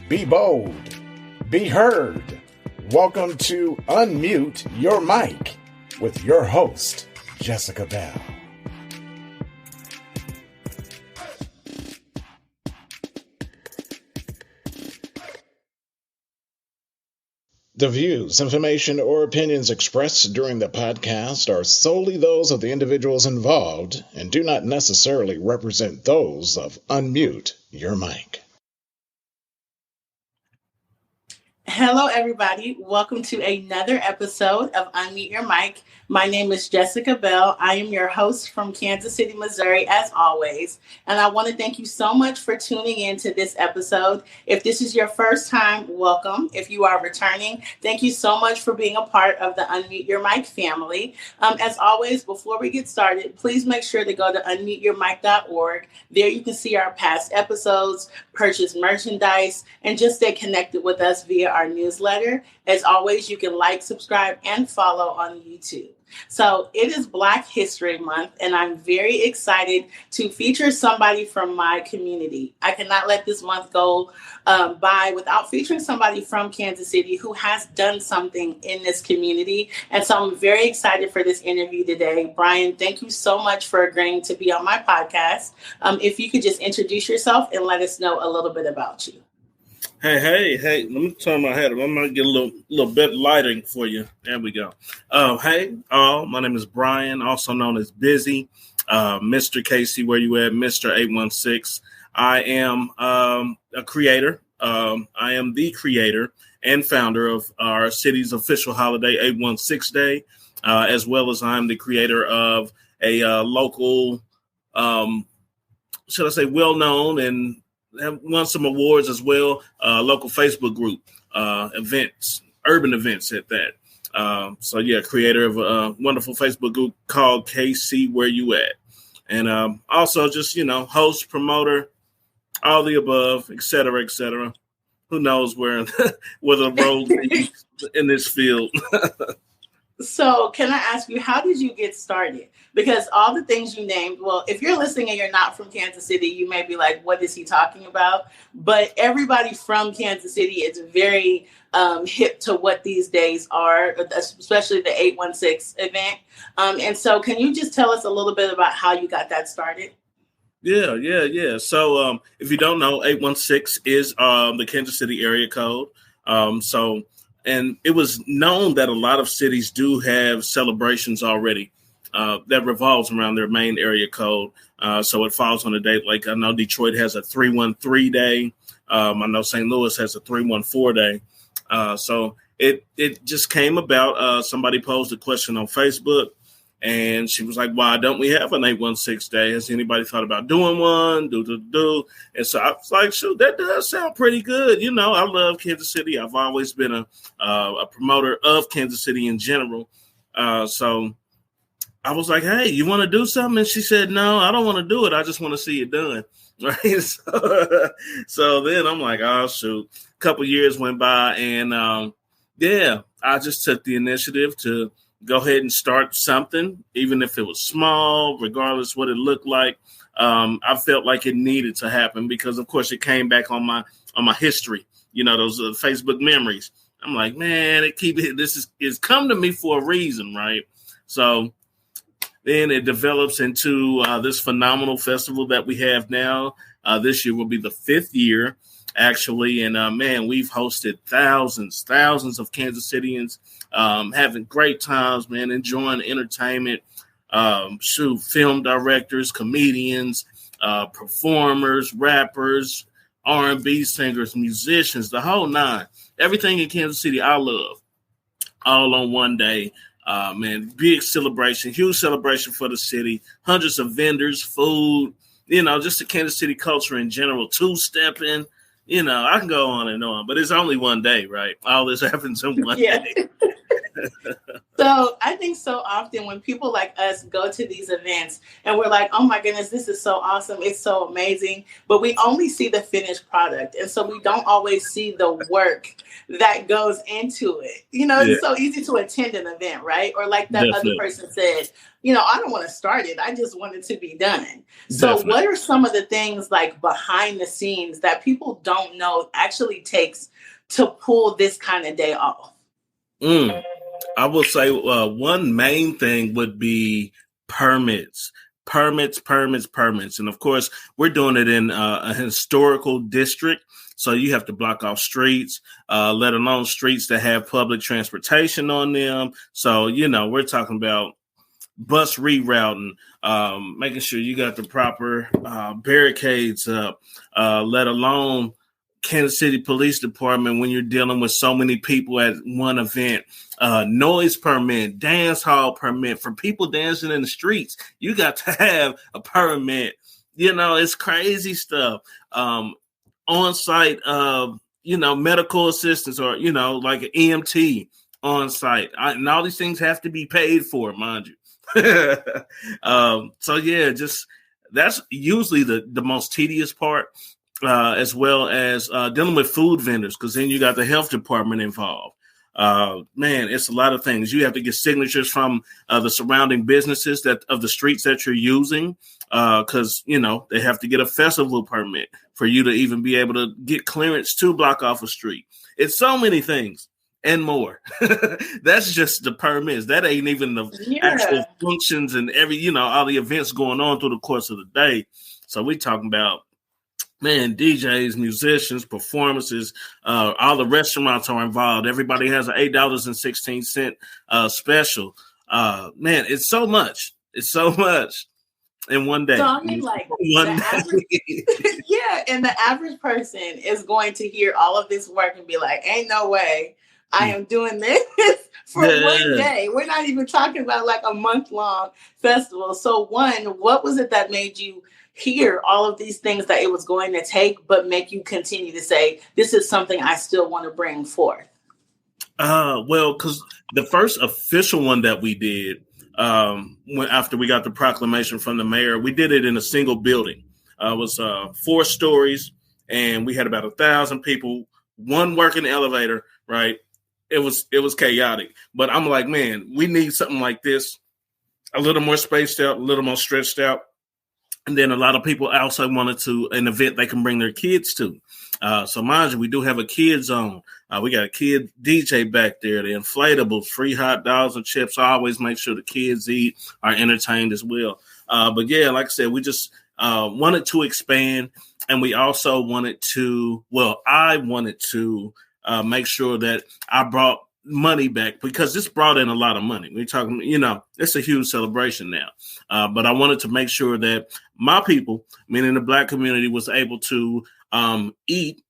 be bold, be heard. Welcome to Unmute Your Mic with your host, Jessica Bell. The views, information, or opinions expressed during the podcast are solely those of the individuals involved and do not necessarily represent those of Unmute Your Mic. Hello, everybody. Welcome to another episode of Unmute Your Mic. My name is Jessica Bell. I am your host from Kansas City, Missouri, as always. And I want to thank you so much for tuning in to this episode. If this is your first time, welcome. If you are returning, thank you so much for being a part of the Unmute Your Mic family. As always, before we get started, please make sure to go to unmuteyourmic.org. There you can see our past episodes, purchase merchandise, and just stay connected with us via our newsletter. As always, you can like, subscribe, and follow on YouTube. So it is Black History Month, and I'm very excited to feature somebody from my community. I cannot let this month go by without featuring somebody from Kansas City who has done something in this community. And so I'm very excited for this interview today. Brian, thank you so much for agreeing to be on my podcast. If you could just introduce yourself and let us know a little bit about you. Hey, let me turn my head up. I'm going to get a little bit lighting for you. There we go. Hey, my name is Brian, also known as Bizzy, Mr. KC, where you at, Mr. 816. I am a creator. I am the creator and founder of our city's official holiday, 816 Day, as well as I'm the creator of a local, should I say, well-known and have won some awards as well. Local Facebook group events, urban events at that. So yeah, creator of a wonderful Facebook group called KC Where You At, and also just host, promoter, all the above, etc., etc. Who knows where where the road leads in this field. So can I ask you, how did you get started? Because all the things you named, well, if you're listening and you're not from Kansas City, you may be like, what is he talking about? But everybody from Kansas City is very hip to what these days are, especially the 816 event. And so can you just tell us a little bit about how you got that started? Yeah. So if you don't know, 816 is the Kansas City area code. And it was known that a lot of cities do have celebrations already that revolves around their main area code. So it falls on a date. Like I know Detroit has a 313 day. I know St. Louis has a 314 day. So it just came about. Somebody posed a question on Facebook, and she was like, why don't we have an 816 day? Has anybody thought about doing one? And so I was like, shoot, that does sound pretty good. I love Kansas City. I've always been a promoter of Kansas City in general. So I was like, hey, you want to do something? And she said, no, I don't want to do it. I just want to see it done. Right. So then I'm like, oh, shoot. A couple years went by, and I just took the initiative to go ahead and start something, even if it was small, regardless what it looked like. I felt like it needed to happen because, of course, it came back on my history. Those Facebook memories. I'm like, man, this is come to me for a reason, right? So then it develops into this phenomenal festival that we have now. This year will be the 5th year, actually. And, man, we've hosted thousands of Kansas Cityans having great times, man, enjoying entertainment, film directors, comedians, performers, rappers, R&B singers, musicians, the whole nine. Everything in Kansas City I love, all on one day. Man, big celebration, huge celebration for the city, hundreds of vendors, food, just the Kansas City culture in general, two-stepping. I can go on and on, but it's only one day, right? All this happens in one day. So I think so often when people like us go to these events and we're like, oh my goodness, this is so awesome. It's so amazing. But we only see the finished product. And so we don't always see the work that goes into it. Yeah, It's so easy to attend an event, right? Or like that other definitely, person said, I don't want to start it. I just want it to be done. So definitely. what are some of the things like behind the scenes that people don't know actually takes to pull this kind of day off? Mm. I will say one main thing would be permits. Permits. And of course, we're doing it in a historical district. So you have to block off streets, let alone streets that have public transportation on them. So, we're talking about bus rerouting, making sure you got the proper barricades up, let alone Kansas City Police Department when you're dealing with so many people at one event, noise permit, dance hall permit for people dancing in the streets. You got to have a permit. It's crazy stuff. On site, medical assistance or, like an EMT on site. And all these things have to be paid for, mind you. So yeah, just that's usually the most tedious part, as well as dealing with food vendors, because then you got the health department involved. Man, it's a lot of things. You have to get signatures from the surrounding businesses of the streets that you're using, because they have to get a festival permit for you to even be able to get clearance to block off a street. It's so many things and more. That's just the permits. That ain't even the actual functions and all the events going on through the course of the day. So we talking about, man, DJs, musicians, performances, all the restaurants are involved. Everybody has an $8.16 special. Man, it's so much. It's so much in one day. So I mean, like the average, yeah, and the average person is going to hear all of this work and be like, "Ain't no way I am doing this for one day." We're not even talking about like a month-long festival. So, what was it that made you hear all of these things that it was going to take, but make you continue to say, "This is something I still want to bring forth"? Well, because the first official one that we did, after we got the proclamation from the mayor, we did it in a single building. It was 4 stories, and we had about 1,000 people. One working elevator, right? It was chaotic, but I'm like, man, we need something like this, a little more spaced out, a little more stretched out. And then a lot of people also wanted an event they can bring their kids to. So mind you, we do have a kid zone. We got a kid DJ back there, the inflatables, free hot dogs and chips. I always make sure the kids are entertained as well. But yeah, like I said, we just wanted to expand, and we also wanted to, I wanted to make sure that I brought money back, because this brought in a lot of money. We're talking, it's a huge celebration now. But I wanted to make sure that my people, meaning the Black community, was able to eat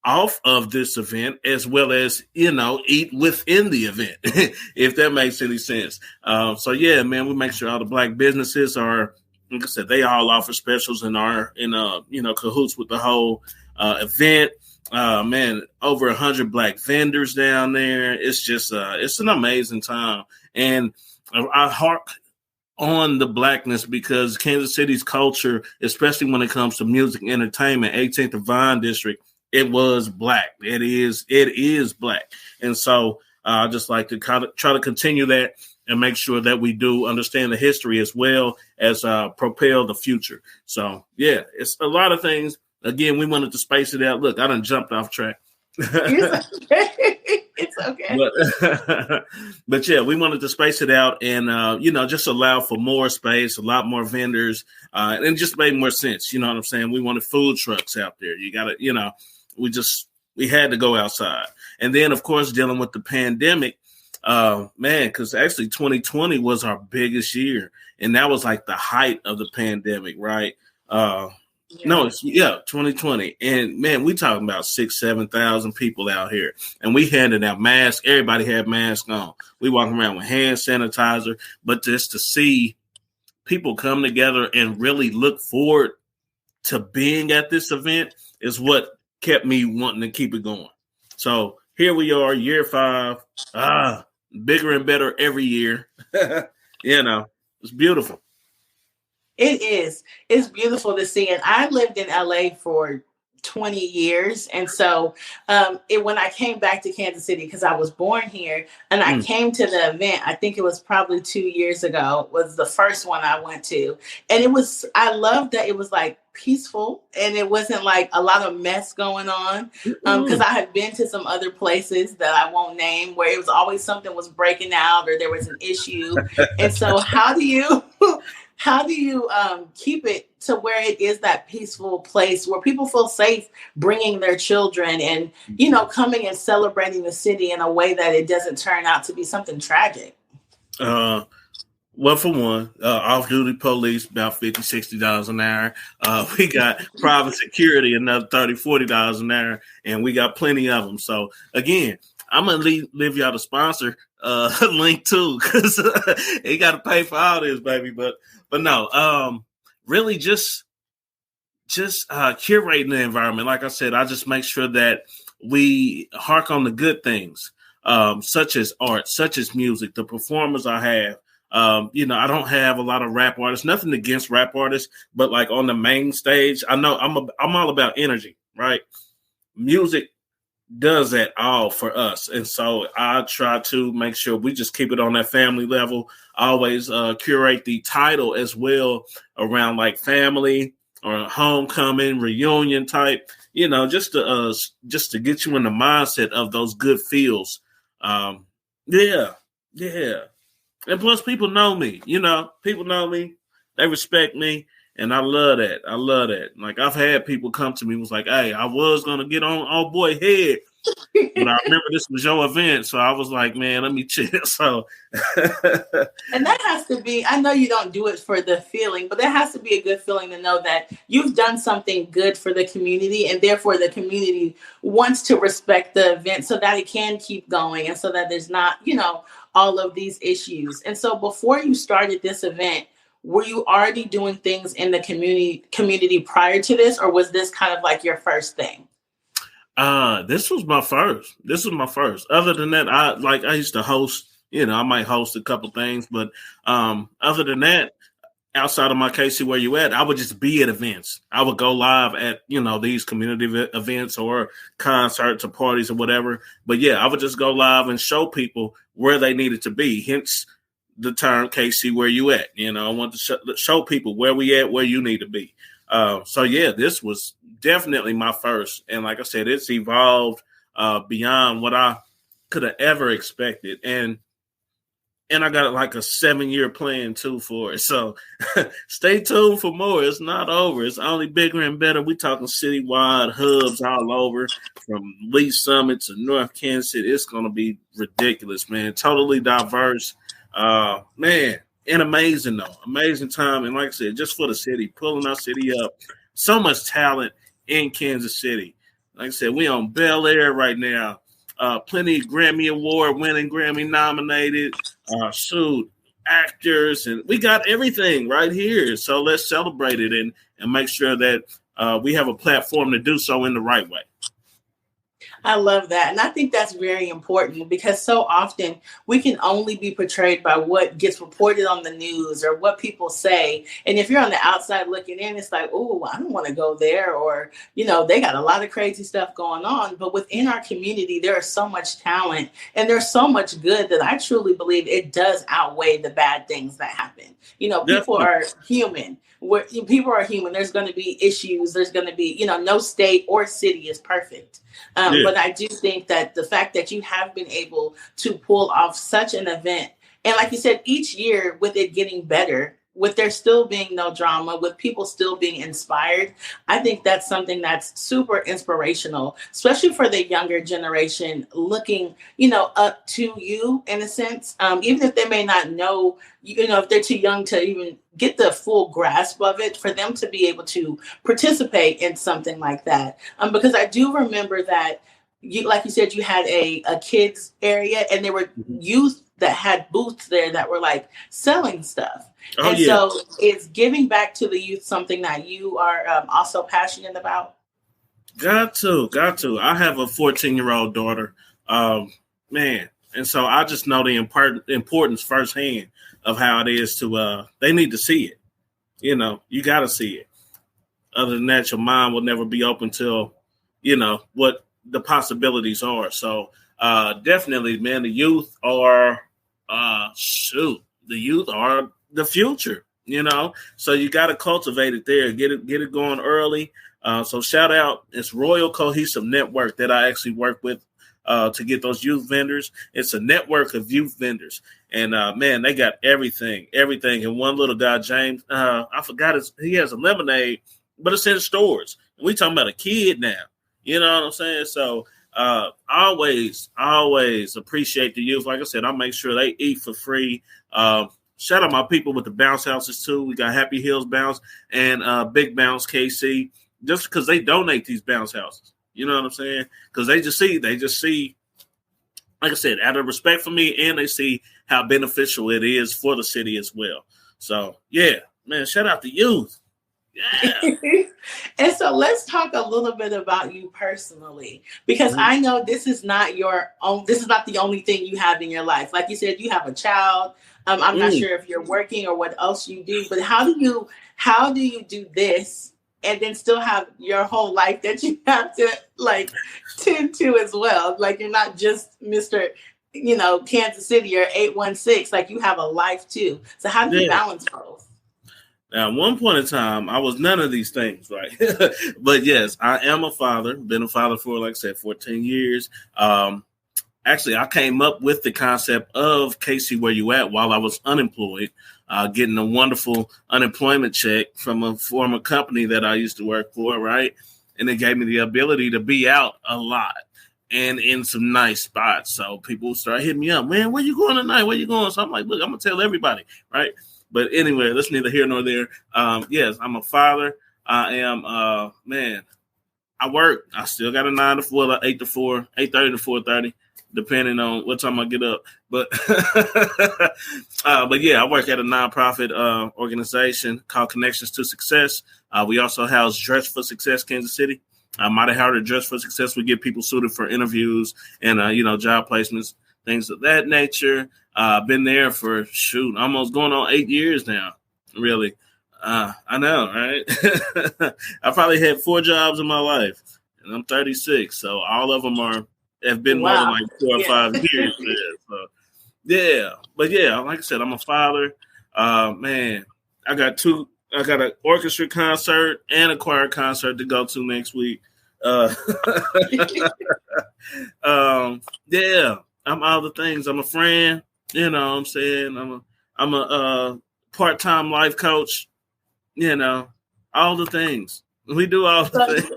off of this event, as well as, eat within the event, if that makes any sense. So yeah, man, we make sure all the Black businesses are, like I said, they all offer specials and are in cahoots with the whole event. Man, over 100 Black vendors down there. It's just it's an amazing time, and I hark on the Blackness, because Kansas City's culture, especially when it comes to music and entertainment, 18th and Vine District, it was Black. It is Black, and so I just like to try to continue that and make sure that we do understand the history as well as propel the future. So yeah, it's a lot of things. Again, we wanted to space it out. Look, I done jumped off track. It's okay. But yeah, we wanted to space it out and, just allow for more space, a lot more vendors, and it just made more sense. You know what I'm saying? We wanted food trucks out there. You got to, we had to go outside. And then, of course, dealing with the pandemic, man, because actually 2020 was our biggest year. And that was like the height of the pandemic, right? No, 2020. And man, we talking about 6,000-7,000 people out here, and we handed out masks. Everybody had masks on. We walking around with hand sanitizer, but just to see people come together and really look forward to being at this event is what kept me wanting to keep it going. So here we are, year 5. bigger and better every year. It's beautiful. It is. It's beautiful to see. And I lived in LA for 20 years. And so when I came back to Kansas City, because I was born here and I came to the event, I think it was probably 2 years ago, was the first one I went to. And I loved that it was like peaceful and it wasn't like a lot of mess going on. Because I had been to some other places that I won't name where it was always something was breaking out or there was an issue. And so how do you keep it to where it is that peaceful place where people feel safe bringing their children and, coming and celebrating the city in a way that it doesn't turn out to be something tragic? Well, for one, off-duty police, about $50, $60 an hour. We got private security, another $30, $40 an hour, and we got plenty of them. So, again, I'm going to leave y'all the sponsor link, too, because they got to pay for all this, baby. But no, really just curating the environment. Like I said, I just make sure that we hark on the good things, such as art, such as music, the performers I have. I don't have a lot of rap artists, nothing against rap artists, but like on the main stage, I know I'm all about energy, right? Music does that all for us. And so I try to make sure we just keep it on that family level, always curate the title as well around like family or homecoming, reunion type, just to get you in the mindset of those good feels. Yeah. And plus, people know me. People know me. They respect me, and I love that. Like I've had people come to me was like, "Hey, I was gonna get on old boy head, but I remember this was your event, so I was like, man, let me chill." So, and that has to be. I know you don't do it for the feeling, but that has to be a good feeling to know that you've done something good for the community, and therefore the community wants to respect the event so that it can keep going, and so that there's not, all of these issues. And so before you started this event, were you already doing things in the community prior to this, or was this kind of like your first thing? This was my first. Other than that, I used to host, I might host a couple things, but other than that, outside of my KC Where You At, I would just be at events. I would go live at, these community events or concerts or parties or whatever. But yeah, I would just go live and show people where they needed to be. Hence the term KC Where You At. I want to show people where we at, where you need to be. So yeah, this was definitely my first. And like I said, it's evolved beyond what I could have ever expected. And I got like a 7-year plan too for it. So stay tuned for more. It's not over. It's only bigger and better. We talking citywide hubs all over, from Lee Summit to North Kansas City. It's going to be ridiculous, man. Totally diverse. Man, and amazing though. Amazing time. And like I said, just for the city, pulling our city up. So much talent in Kansas City. Like I said, we on Bel Air right now. Plenty of Grammy Award winning, Grammy nominated, actors, and we got everything right here. So let's celebrate it and make sure that we have a platform to do so in the right way. I love that. And I think that's very important because so often we can only be portrayed by what gets reported on the news or what people say. And if you're on the outside looking in, it's like, oh, I don't want to go there. Or, they got a lot of crazy stuff going on. But within our community, there is so much talent and there's so much good that I truly believe it does outweigh the bad things that happen. People are human. People are human. There's going to be issues. There's going to be, no state or city is perfect. But I do think that the fact that you have been able to pull off such an event, and like you said, each year with it getting better, with there still being no drama, with people still being inspired, I think that's something that's super inspirational, especially for the younger generation looking, up to you in a sense, even if they may not know, if they're too young to even get the full grasp of it, for them to be able to participate in something like that. Because I do remember that like you said, you had a kids area and there were youth that had booths there that were like selling stuff. So is giving back to the youth something that you are also passionate about? Got to. I have a 14-year-old daughter. Man, And so I just know the importance firsthand of how it is to, they need to see it. You know, you got to see it. Other than that, your mind will never be open till, you know, what the possibilities are. So definitely, man, the youth are, the youth are the future, you know. So you got to cultivate it there, get it going early. So shout out, it's Royal Cohesive Network that I actually work with to get those youth vendors. It's a network of youth vendors. And, man, they got everything. And one little guy, James, I forgot he has a lemonade, but it's in stores. And we talking about a kid now. You know what I'm saying? So always appreciate the youth. Like I said, I'll make sure they eat for free. Shout out my people with the bounce houses, too. We got Happy Hills Bounce and Big Bounce KC, just because they donate these bounce houses. You know what I'm saying? Because they just see, like I said, out of respect for me, and they see how beneficial it is for the city as well. So, yeah, man, shout out to youth. Yeah. And so let's talk a little bit about you personally, because I know this is not the only thing you have in your life. Like you said, you have a child. I'm not sure if you're working or what else you do, but how do you do this and then still have your whole life that you have to like tend to as well? Like you're not just Mr. Kansas City or 816, like you have a life too. So how do you balance both? Now, at one point in time, I was none of these things, right? But yes, I am a father. Been a father for, like I said, 14 years. Actually, I came up with the concept of KC Where You At while I was unemployed, getting a wonderful unemployment check from a former company that I used to work for, right? And it gave me the ability to be out a lot and in some nice spots. So people start hitting me up, man, where you going tonight? Where you going? So I'm like, look, I'm going to tell everybody, right? But anyway, that's neither here nor there. Yes, I'm a father. I am, man, I work. I still got a 9 to 4, 8 to 4, 8:30 to 4:30, depending on what time I get up. But, but yeah, I work at a nonprofit organization called Connections to Success. We also house Dress for Success Kansas City. Mighty Howard Dress for Success. We get people suited for interviews and, job placements, things of that nature. I've been there for, almost going on 8 years now, really. I know, right? I probably had 4 jobs in my life, and I'm 36, so all of them have been more than like 4 or 5 years. So, yeah, but yeah, like I said, I'm a father. Man, I got an orchestra concert and a choir concert to go to next week. Yeah, I'm all the things. I'm a friend. You know what I'm saying? I'm a part-time life coach, all the things. We do all the things.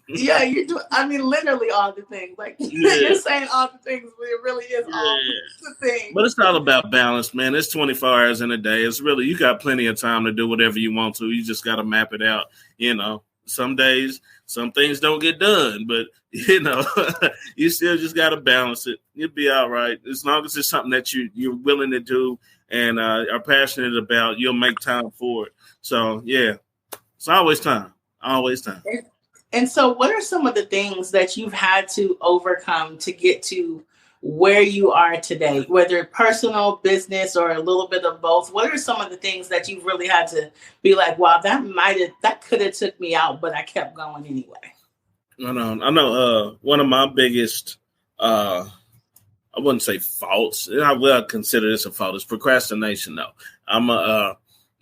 Yeah, you do. I mean, literally all the things. Like you're saying all the things, but it really is all the things. But it's all about balance, man. It's 24 hours in a day. It's really, you got plenty of time to do whatever you want to. You just got to map it out. Some days, some things don't get done, but you still just got to balance it. You'll be all right. As long as it's something that you're willing to do and are passionate about, you'll make time for it. So yeah, it's always time. Always time. And so what are some of the things that you've had to overcome to get to where you are today, whether personal, business, or a little bit of both? What are some of the things that you've really had to be like, wow, that could have took me out, but I kept going anyway? I know one of my biggest, I wouldn't say faults. I will consider this a fault. It's procrastination, though.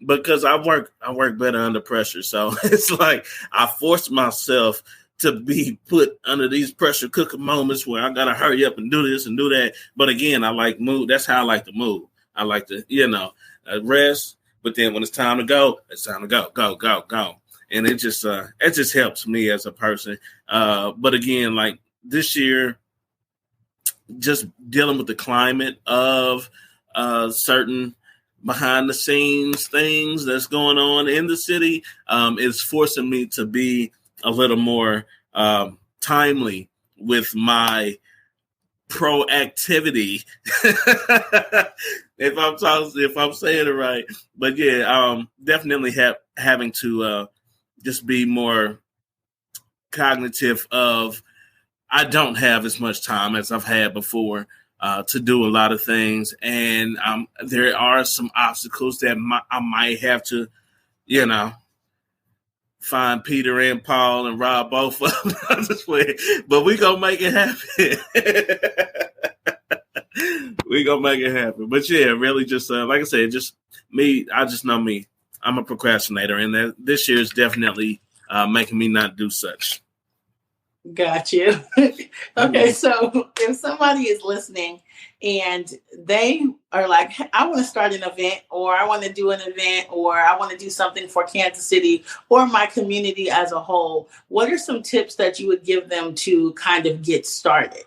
Because I work better under pressure. So it's like I force myself to be put under these pressure cooker moments where I got to hurry up and do this and do that. But again, I like move. That's how I like to move. I like to, rest. But then when it's time to go, it's time to go. And it just helps me as a person. But again, like this year, just dealing with the climate of certain behind the scenes things that's going on in the city is forcing me to be a little more timely with my proactivity. if I'm saying it right. But yeah, definitely having to just be more cognitive of I don't have as much time as I've had before. to do a lot of things, and there are some obstacles that I might have to, find Peter and Paul and Rob both of them this way, but we gonna make it happen. We gonna make it happen. But yeah, really, just like I said, just me. I just know me. I'm a procrastinator, and this year is definitely making me not do such. Got you. Okay, so if somebody is listening and they are like, I want to start an event, or I want to do an event, or I want to do something for Kansas City or my community as a whole, what are some tips that you would give them to kind of get started?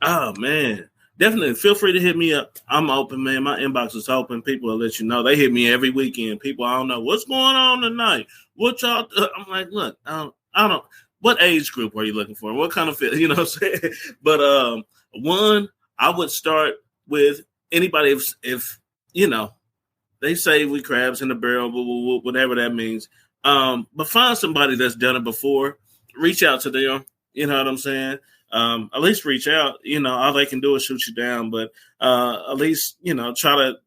Oh, man. Definitely. Feel free to hit me up. I'm open, man. My inbox is open. People will let you know. They hit me every weekend. People, I don't know what's going on tonight. What y'all? I'm like, look, I don't. What age group are you looking for? What kind of fit? You know what I'm saying? But one, I would start with anybody if they say we crabs in the barrel, whatever that means. But find somebody that's done it before. Reach out to them. You know what I'm saying? At least reach out. All they can do is shoot you down. But at least try to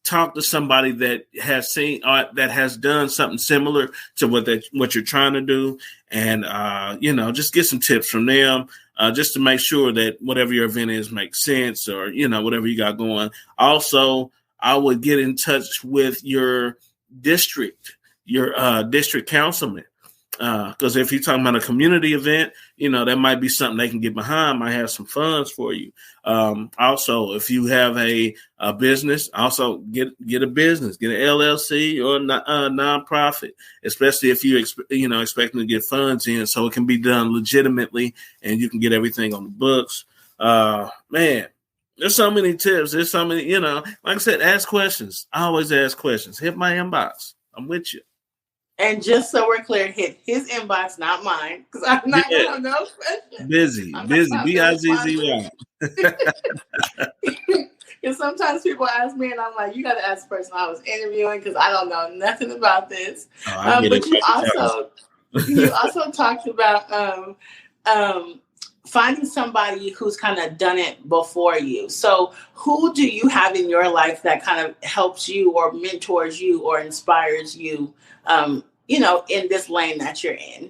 talk to somebody that has seen that has done something similar to what you're trying to do, and just get some tips from them, just to make sure that whatever your event is makes sense, or whatever you got going. Also, I would get in touch with your district councilman. Because if you're talking about a community event, that might be something they can get behind, might have some funds for you. Also, if you have a business, also get a business, get an LLC or a nonprofit, especially if you're expecting to get funds in, so it can be done legitimately and you can get everything on the books. Man, there's so many tips. There's so many, like I said, ask questions. I always ask questions. Hit my inbox. I'm with you. And just so we're clear, hit his inbox, not mine, because I'm not going to have no questions. Bizzy, Bizzy. Because sometimes people ask me, and I'm like, you got to ask the person I was interviewing, because I don't know nothing about this. But you also talked about finding somebody who's kind of done it before you. So who do you have in your life that kind of helps you or mentors you or inspires you, in this lane that you're in?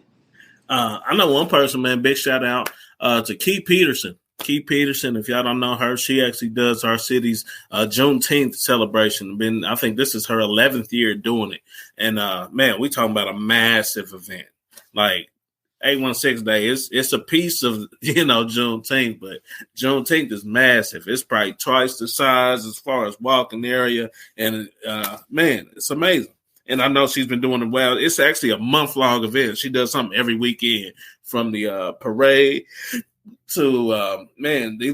I know one person, man, big shout out to Keith Peterson. Keith Peterson, if y'all don't know her, she actually does our city's Juneteenth celebration. I think this is her 11th year doing it. And man, we talking about a massive event. Like 816 Day, it's a piece of Juneteenth, but Juneteenth is massive. It's probably twice the size as far as walking area, and man, it's amazing. And I know she's been doing it well. It's actually a month-long event. She does something every weekend, from the parade to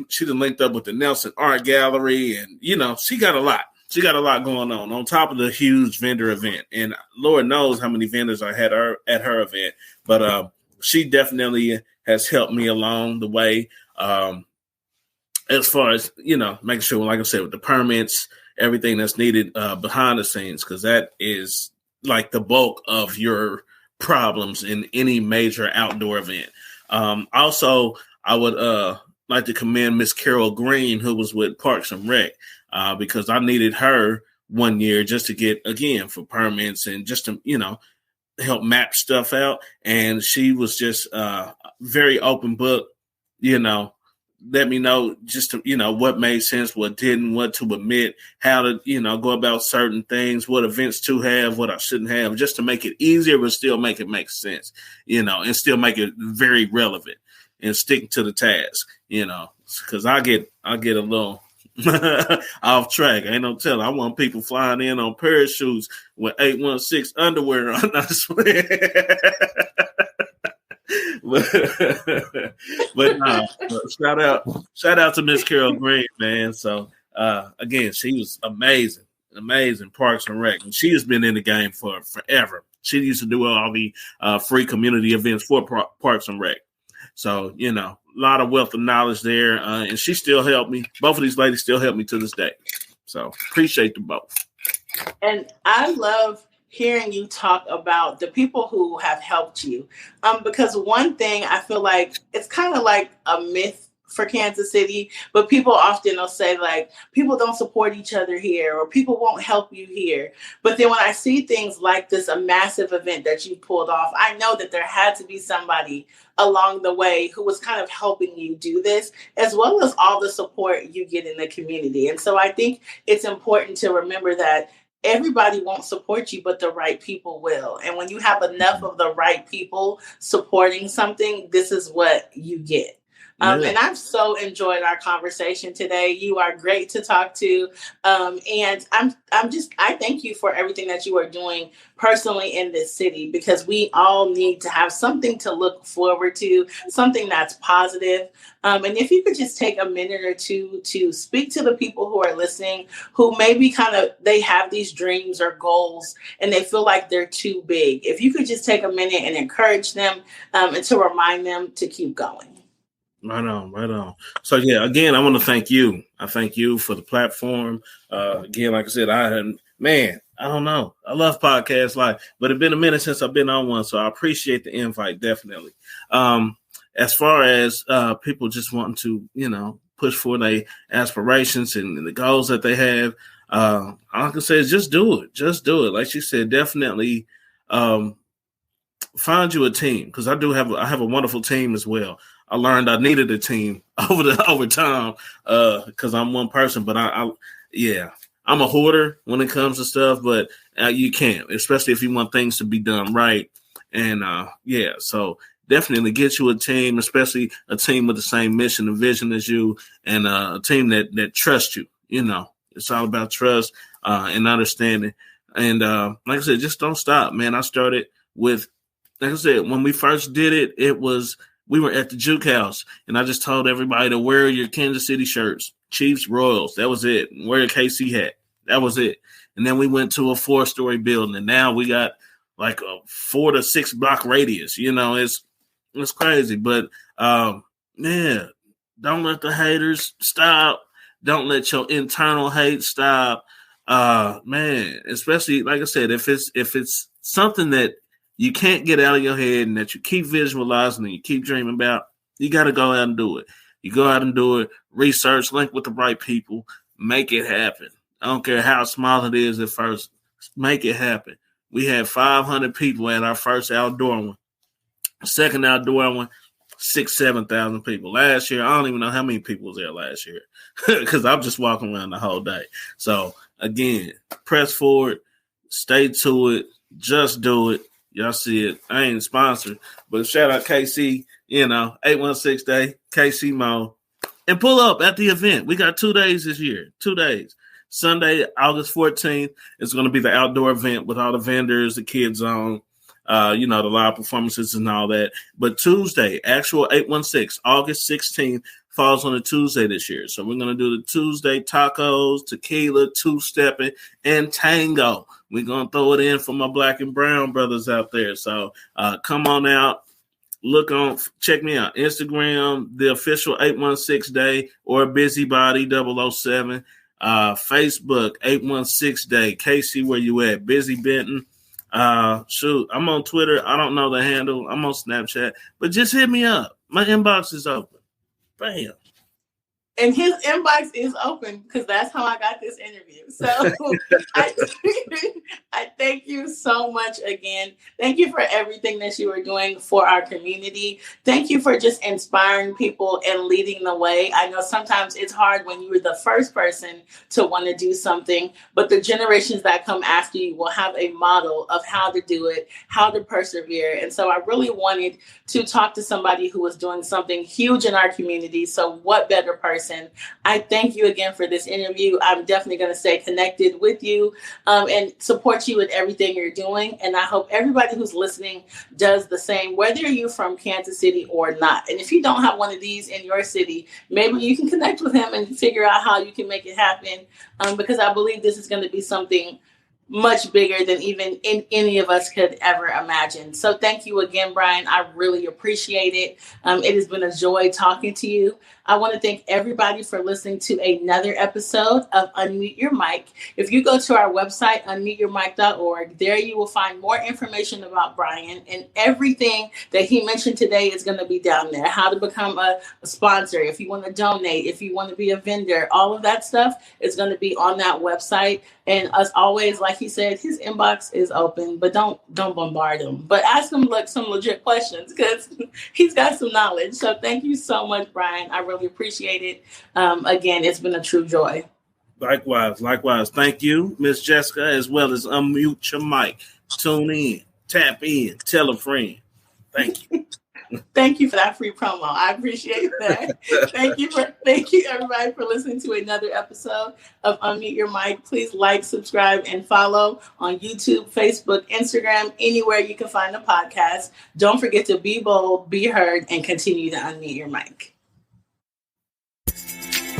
she done linked up with the Nelson Art Gallery, and she got a lot. She got a lot going on top of the huge vendor event. And Lord knows how many vendors I had at her event, but she definitely has helped me along the way, as far as, making sure, like I said, with the permits, everything that's needed behind the scenes, because that is like the bulk of your problems in any major outdoor event. Also, I would like to commend Miss Carol Green, who was with Parks and Rec, because I needed her one year just to get, again, for permits and just to, help map stuff out. And she was just very open book, let me know just to, what made sense, what didn't, what to omit, how to, go about certain things, what events to have, what I shouldn't have, just to make it easier, but still make it make sense, and still make it very relevant and stick to the task, because I get a little off track. Ain't no telling. I want people flying in on parachutes with 816 underwear on. But shout out to Miss Carol Green, man. So again, she was amazing Parks and Rec, and she has been in the game for forever. She used to do all the free community events for Parks and Rec. So a lot of wealth of knowledge there, and she still helped me. Both of these ladies still help me to this day. So appreciate them both. And I love hearing you talk about the people who have helped you, because one thing I feel like it's kind of like a myth for Kansas City, but people often will say like, people don't support each other here, or people won't help you here. But then when I see things like this, a massive event that you pulled off, I know that there had to be somebody along the way who was kind of helping you do this, as well as all the support you get in the community. And so I think it's important to remember that everybody won't support you, but the right people will. And when you have enough of the right people supporting something, this is what you get. And I've so enjoyed our conversation today. You are great to talk to. And I thank you for everything that you are doing personally in this city, because we all need to have something to look forward to, something that's positive. And if you could just take a minute or two to speak to the people who are listening, who maybe they have these dreams or goals and they feel like they're too big. If you could just take a minute and encourage them and to remind them to keep going. Right on. So yeah, again, I want to thank you. I thank you for the platform. Again, like I said, I don't know. I love podcasts, but it's been a minute since I've been on one, so I appreciate the invite, definitely. As far as people just wanting to, push for their aspirations and the goals that they have, all I can say is just do it. Just do it. Like she said, definitely find you a team, because I have a wonderful team as well. I learned I needed a team over time because I'm one person, but I'm a hoarder when it comes to stuff, but you can't, especially if you want things to be done right. And so definitely get you a team, especially a team with the same mission and vision as you, and a team that trusts you. It's all about trust and understanding. And like I said, just don't stop, man. I started with, like I said, when we first did it, we were at the Juke House, and I just told everybody to wear your Kansas City shirts, Chiefs, Royals. That was it. Wear a KC hat. That was it. And then we went to a 4-story building, and now we got like a 4 to 6 block radius. It's crazy. But, don't let the haters stop. Don't let your internal hate stop. Especially, like I said, if it's something that you can't get out of your head and that you keep visualizing and you keep dreaming about, you got to go out and do it. You go out and do it, research, link with the right people, make it happen. I don't care how small it is at first, make it happen. We had 500 people at our first outdoor one. Second outdoor one, 6,000-7,000 people. Last year, I don't even know how many people was there last year because I'm just walking around the whole day. So, again, press forward, stay to it, just do it. Y'all see it. I ain't sponsored, but shout out KC, 816 Day, KC Mall. And pull up at the event. We got 2 days this year. 2 days. Sunday, August 14th, is going to be the outdoor event with all the vendors, the kids zone, the live performances and all that. But Tuesday, actual 816, August 16th, falls on a Tuesday this year. So we're going to do the Tuesday tacos, tequila, two-stepping, and tango. We're going to throw it in for my black and brown brothers out there. So come on out. Check me out. Instagram, the official 816 Day, or Busybody 007. Facebook, 816 Day. KC, where you at? Bizzy Benton. I'm on Twitter. I don't know the handle. I'm on Snapchat. But just hit me up. My inbox is open. Bam. And his inbox is open because that's how I got this interview. So I thank you so much again. Thank you for everything that you are doing for our community. Thank you for just inspiring people and leading the way. I know sometimes it's hard when you were the first person to want to do something, but the generations that come after you will have a model of how to do it, how to persevere. And so I really wanted to talk to somebody who was doing something huge in our community. So what better person? I thank you again for this interview. I'm definitely going to stay connected with you and support you in everything you're doing. And I hope everybody who's listening does the same, whether you're from Kansas City or not. And if you don't have one of these in your city, maybe you can connect with him and figure out how you can make it happen, because I believe this is going to be something much bigger than even any of us could ever imagine. So thank you again, Brian. I really appreciate it. It has been a joy talking to you. I want to thank everybody for listening to another episode of Unmute Your Mic. If you go to our website, unmuteyourmic.org, there you will find more information about Brian, and everything that he mentioned today is going to be down there. How to become a sponsor, if you want to donate, if you want to be a vendor, all of that stuff is going to be on that website. And as always, like he said, his inbox is open, but don't bombard him. But ask him some legit questions, because he's got some knowledge. So thank you so much, Brian. I really appreciate it. Again, it's been a true joy. Likewise. Thank you, Miss Jessica, as well as Unmute Your Mic. Tune in, tap in, tell a friend. Thank you. Thank you for that free promo. I appreciate that. Thank you everybody for listening to another episode of Unmute Your Mic. Please like, subscribe, and follow on YouTube, Facebook, Instagram, anywhere you can find a podcast. Don't forget to be bold, be heard, and continue to unmute your mic.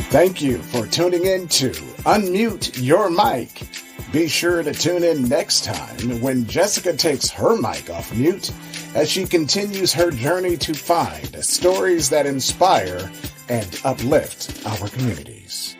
Thank you for tuning in to Unmute Your Mic. Be sure to tune in next time when Jessica takes her mic off mute as she continues her journey to find stories that inspire and uplift our communities.